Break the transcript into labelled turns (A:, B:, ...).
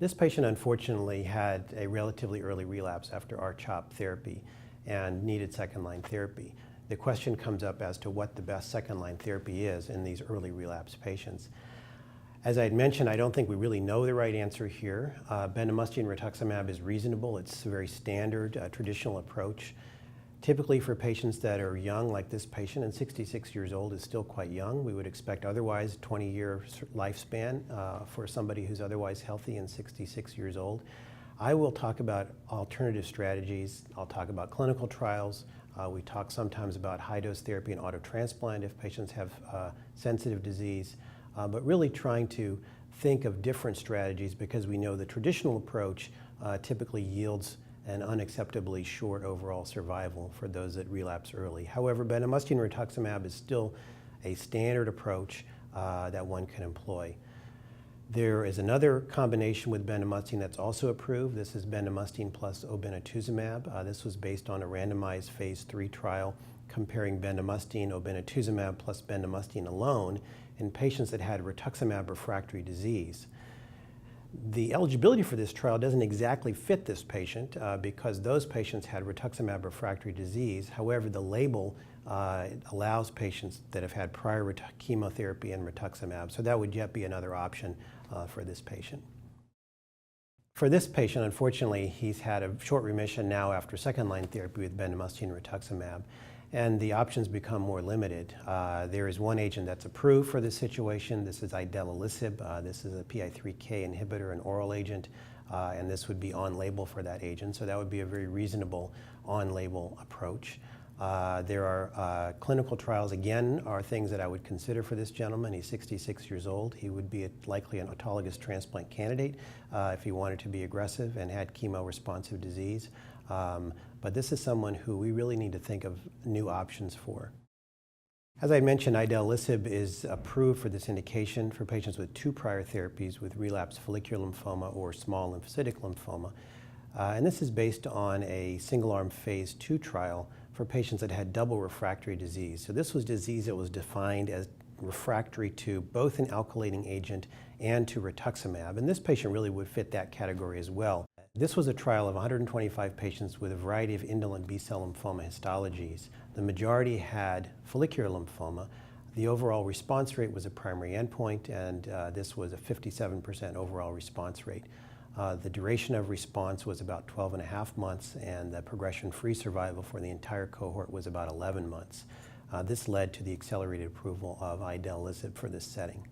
A: This patient unfortunately had a relatively early relapse after R-CHOP therapy and needed second-line therapy. The question comes up as to what the best second-line therapy is in these early relapse patients. As I had mentioned, I don't think we really know the right answer here. Bendamustine rituximab is reasonable. It's a very standard, traditional approach. Typically for patients that are young, like this patient, and 66 years old is still quite young, we would expect otherwise 20-year lifespan for somebody who's otherwise healthy and 66 years old. I will talk about alternative strategies. I'll talk about clinical trials. We talk sometimes about high-dose therapy and autotransplant if patients have sensitive disease, but really trying to think of different strategies because we know the traditional approach typically yields an unacceptably short overall survival for those that relapse early. However, bendamustine rituximab is still a standard approach that one can employ. There is another combination with bendamustine that's also approved. This is bendamustine plus obinutuzumab. This was based on a randomized phase 3 trial comparing bendamustine, obinutuzumab plus bendamustine alone in patients that had rituximab refractory disease. The eligibility for this trial doesn't exactly fit this patient because those patients had rituximab refractory disease. However, the label allows patients that have had prior chemotherapy and rituximab, so that would yet be another option for this patient. For this patient, unfortunately, he's had a short remission now after second-line therapy with bendamustine rituximab, and the options become more limited. There is one agent that's approved for this situation. This is idelalisib. This is a PI3K inhibitor, an oral agent, and this would be on label for that agent. So that would be a very reasonable on-label approach. There are clinical trials, again, are things that I would consider for this gentleman. He's 66 years old. He would be likely an autologous transplant candidate if he wanted to be aggressive and had chemo-responsive disease. But this is someone who we really need to think of new options for. As I mentioned, idelalisib is approved for this indication for patients with 2 prior therapies with relapsed follicular lymphoma or small lymphocytic lymphoma. And this is based on a single-arm phase 2 trial for patients that had double refractory disease. So this was disease that was defined as refractory to both an alkylating agent and to rituximab. And this patient really would fit that category as well. This was a trial of 125 patients with a variety of indolent B-cell lymphoma histologies. The majority had follicular lymphoma. The overall response rate was a primary endpoint, and this was a 57% overall response rate. The duration of response was about 12.5 months, and the progression-free survival for the entire cohort was about 11 months. This led to the accelerated approval of idelalisib for this setting.